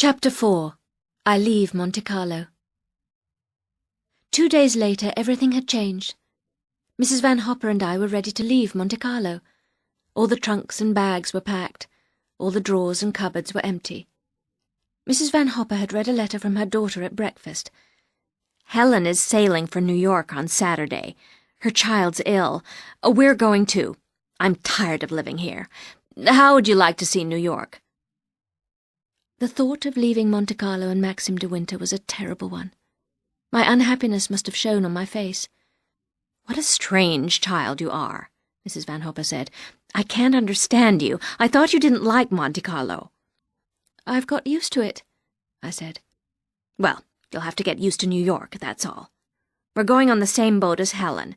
Chapter 4. I leave Monte Carlo. 2 days later, everything had changed. Mrs. Van Hopper and I were ready to leave Monte Carlo. All the trunks and bags were packed. All the drawers and cupboards were empty. Mrs. Van Hopper had read a letter from her daughter at breakfast. Helen is sailing for New York on Saturday. Her child's ill. We're going too. I'm tired of living here. How would you like to see New York? The thought of leaving Monte Carlo and Maxim de Winter was a terrible one. My unhappiness must have shown on my face. What a strange child you are, Mrs. Van Hopper said. I can't understand you. I thought you didn't like Monte Carlo. I've got used to it, I said. Well, you'll have to get used to New York, that's all. We're going on the same boat as Helen.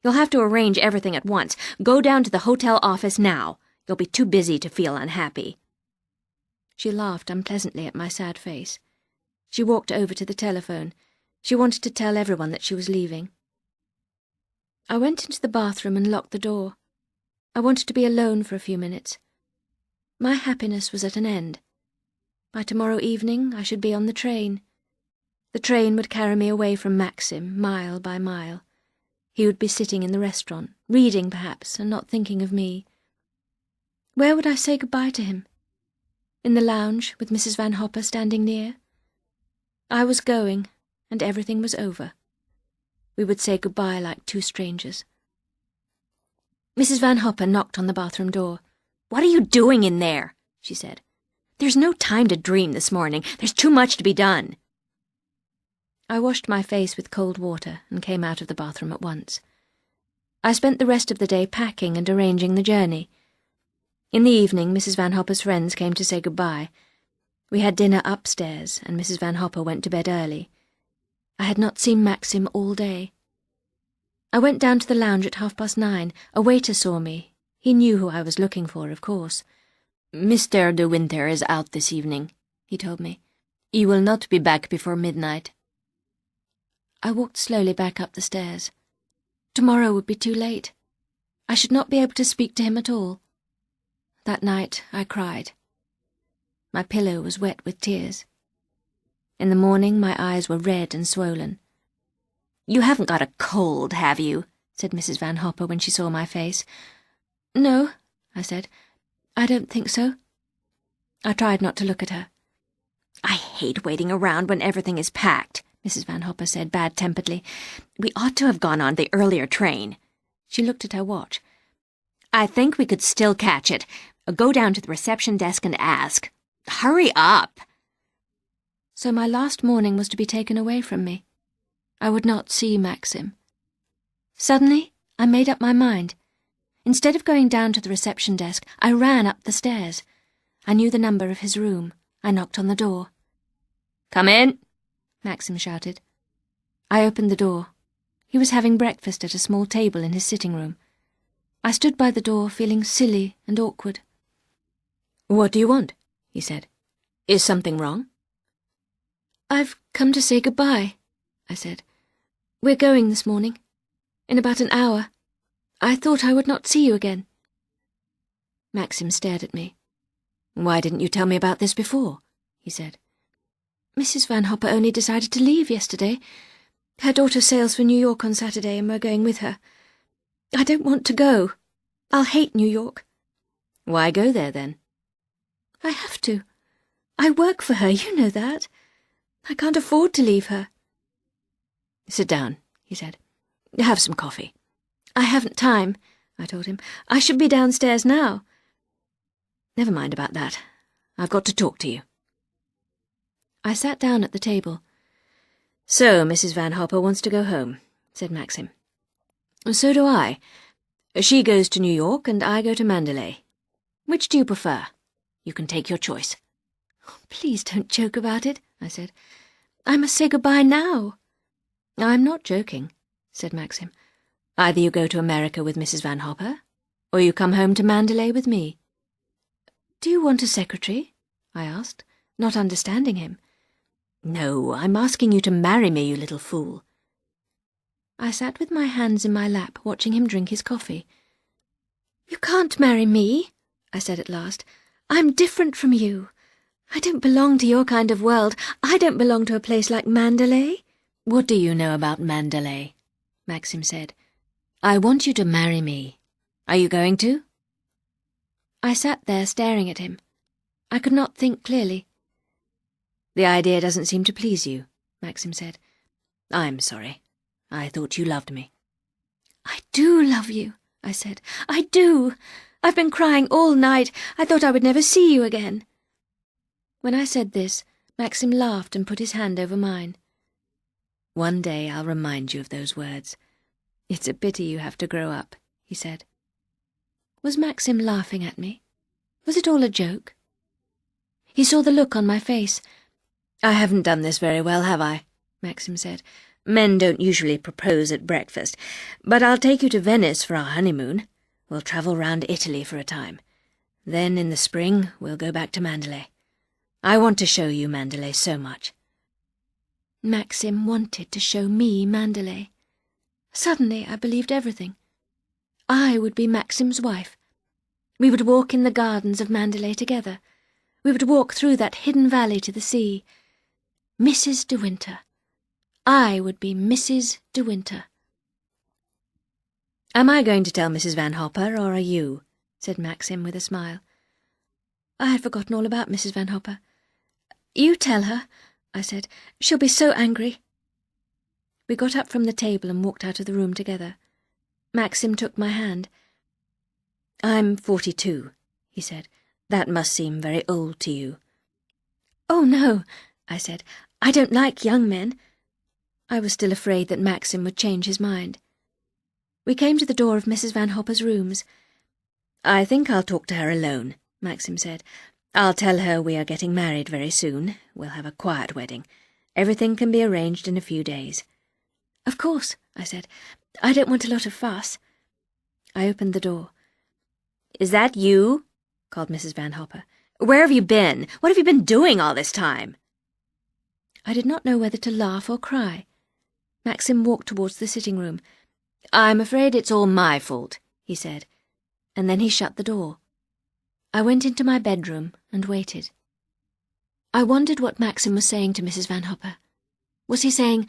You'll have to arrange everything at once. Go down to the hotel office now. You'll be too busy to feel unhappy. She laughed unpleasantly at my sad face. She walked over to the telephone. She wanted to tell everyone that she was leaving. I went into the bathroom and locked the door. I wanted to be alone for a few minutes. My happiness was at an end. By tomorrow evening I should be on the train. The train would carry me away from Maxim, mile by mile. He would be sitting in the restaurant, reading perhaps, and not thinking of me. Where would I say goodbye to him? In the lounge, with Mrs. Van Hopper standing near? I was going, and everything was over. We would say goodbye like two strangers. Mrs. Van Hopper knocked on the bathroom door. "What are you doing in there?" she said. "There's no time to dream this morning. There's too much to be done." I washed my face with cold water and came out of the bathroom at once. I spent the rest of the day packing and arranging the journey. In the evening, Mrs. Van Hopper's friends came to say goodbye. We had dinner upstairs, and Mrs. Van Hopper went to bed early. I had not seen Maxim all day. I went down to the lounge at 9:30. A waiter saw me. He knew who I was looking for, of course. "Mr. de Winter is out this evening," he told me. "He will not be back before midnight." I walked slowly back up the stairs. Tomorrow would be too late. I should not be able to speak to him at all. That night I cried. My pillow was wet with tears. In the morning my eyes were red and swollen. "You haven't got a cold, have you?" said Mrs. Van Hopper when she saw my face. "No," I said. "I don't think so." I tried not to look at her. "I hate waiting around when everything is packed," Mrs. Van Hopper said bad-temperedly. "We ought to have gone on the earlier train." She looked at her watch. "I think we could still catch it. Go down to the reception desk and ask. Hurry up!" So my last morning was to be taken away from me. I would not see Maxim. Suddenly, I made up my mind. Instead of going down to the reception desk, I ran up the stairs. I knew the number of his room. I knocked on the door. "Come in," Maxim shouted. I opened the door. He was having breakfast at a small table in his sitting room. I stood by the door, feeling silly and awkward. "What do you want?" he said. "Is something wrong?" "I've come to say goodbye," I said. "We're going this morning. In about an hour. I thought I would not see you again." Maxim stared at me. "Why didn't you tell me about this before?" he said. "Mrs. Van Hopper only decided to leave yesterday. Her daughter sails for New York on Saturday, and we're going with her. I don't want to go. I'll hate New York." "Why go there, then?" "I have to. I work for her, you know that. I can't afford to leave her." "Sit down," he said. "Have some coffee." "I haven't time," I told him. "I should be downstairs now." "Never mind about that. I've got to talk to you." I sat down at the table. "So Mrs. Van Hopper wants to go home," said Maxim. "So do I. She goes to New York and I go to Mandalay. Which do you prefer? You can take your choice." "Please don't joke about it," I said. "I must say goodbye now." "I'm not joking," said Maxim. "Either you go to America with Mrs. Van Hopper, or you come home to Mandalay with me." "Do you want a secretary?" I asked, not understanding him. "No, I'm asking you to marry me, you little fool." I sat with my hands in my lap, watching him drink his coffee. "You can't marry me," I said at last. "I'm different from you. I don't belong to your kind of world. I don't belong to a place like Mandalay. What do you know about Mandalay? Maxim said. I want you to marry me. Are you going to? I sat there staring at him. I could not think clearly. The idea doesn't seem to please you, Maxim said. I'm sorry. I thought you loved me. I do love you, I said. I do. I've been crying all night. I thought I would never see you again. When I said this, Maxim laughed and put his hand over mine. One day I'll remind you of those words. It's a pity you have to grow up, he said. Was Maxim laughing at me? Was it all a joke? He saw the look on my face. I haven't done this very well, have I? Maxim said. Men don't usually propose at breakfast, but I'll take you to Venice for our honeymoon. We'll travel round Italy for a time. Then in the spring we'll go back to Mandalay. I want to show you Mandalay so much. Maxim wanted to show me Mandalay. Suddenly I believed everything. I would be Maxim's wife. We would walk in the gardens of Mandalay together. We would walk through that hidden valley to the sea. Mrs. De Winter. I would be Mrs. De Winter. Am I going to tell Mrs. Van Hopper, or are you? Said Maxim with a smile. I had forgotten all about Mrs. Van Hopper. You tell her, I said. She'll be so angry. We got up from the table and walked out of the room together. Maxim took my hand. I'm 42, he said. That must seem very old to you. Oh, no, I said. I don't like young men. I was still afraid that Maxim would change his mind. We came to the door of Mrs. Van Hopper's rooms. I think I'll talk to her alone, Maxim said. I'll tell her we are getting married very soon. We'll have a quiet wedding. Everything can be arranged in a few days. Of course, I said. I don't want a lot of fuss. I opened the door. Is that you? Called Mrs. Van Hopper. Where have you been? What have you been doing all this time? I did not know whether to laugh or cry. Maxim walked towards the sitting room. I'm afraid it's all my fault, he said, and then he shut the door. I went into my bedroom and waited. I wondered what Maxim was saying to Mrs. Van Hopper. Was he saying,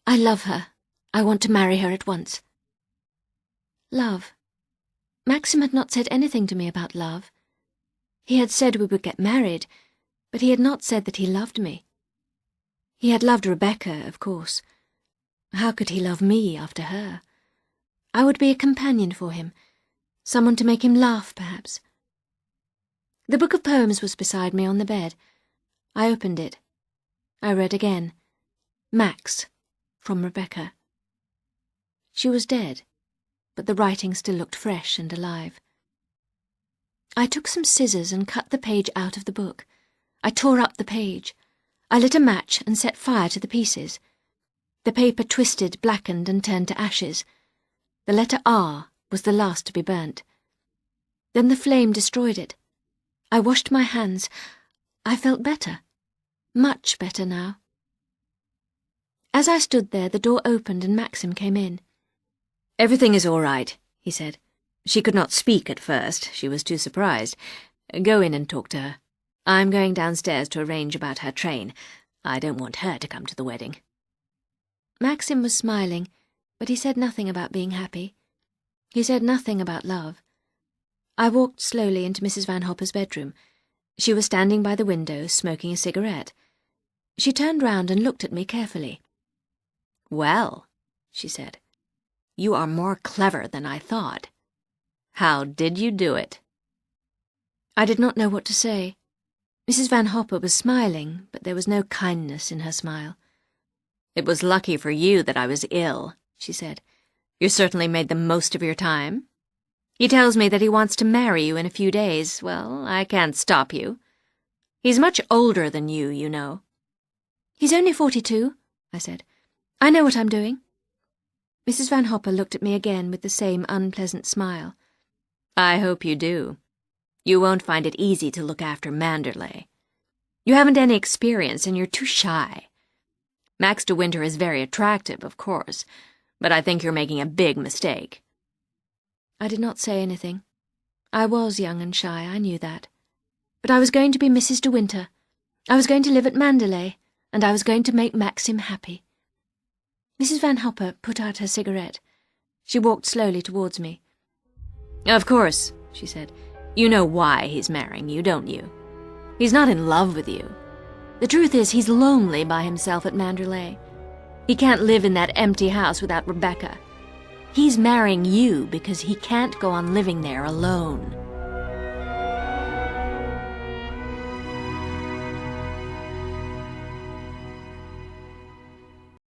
I love her, I want to marry her at once? Love. Maxim had not said anything to me about love. He had said we would get married, but he had not said that he loved me. He had loved Rebecca, of course. How could he love me after her? I would be a companion for him, someone to make him laugh, perhaps. The book of poems was beside me on the bed. I opened it. I read again. Max, from Rebecca. She was dead, but the writing still looked fresh and alive. I took some scissors and cut the page out of the book. I tore up the page. I lit a match and set fire to the pieces. The paper twisted, blackened, and turned to ashes. The letter R was the last to be burnt. Then the flame destroyed it. I washed my hands. I felt better. Much better now. As I stood there, the door opened and Maxim came in. Everything is all right, he said. She could not speak at first. She was too surprised. Go in and talk to her. I'm going downstairs to arrange about her train. I don't want her to come to the wedding. Maxim was smiling, but he said nothing about being happy. He said nothing about love. I walked slowly into Mrs. Van Hopper's bedroom. She was standing by the window, smoking a cigarette. She turned round and looked at me carefully. Well, she said, you are more clever than I thought. How did you do it? I did not know what to say. Mrs. Van Hopper was smiling, but there was no kindness in her smile. It was lucky for you that I was ill, she said. You certainly made the most of your time. He tells me that he wants to marry you in a few days. Well, I can't stop you. He's much older than you, you know. He's only 42, I said. I know what I'm doing. Mrs. Van Hopper looked at me again with the same unpleasant smile. I hope you do. You won't find it easy to look after Mandalay. You haven't any experience and you're too shy. Max de Winter is very attractive, of course, but I think you're making a big mistake. I did not say anything. I was young and shy, I knew that. But I was going to be Mrs. de Winter. I was going to live at Mandalay, and I was going to make Maxim happy. Mrs. Van Hopper put out her cigarette. She walked slowly towards me. Of course, she said. You know why he's marrying you, don't you? He's not in love with you. The truth is, he's lonely by himself at Mandalay. He can't live in that empty house without Rebecca. He's marrying you because he can't go on living there alone.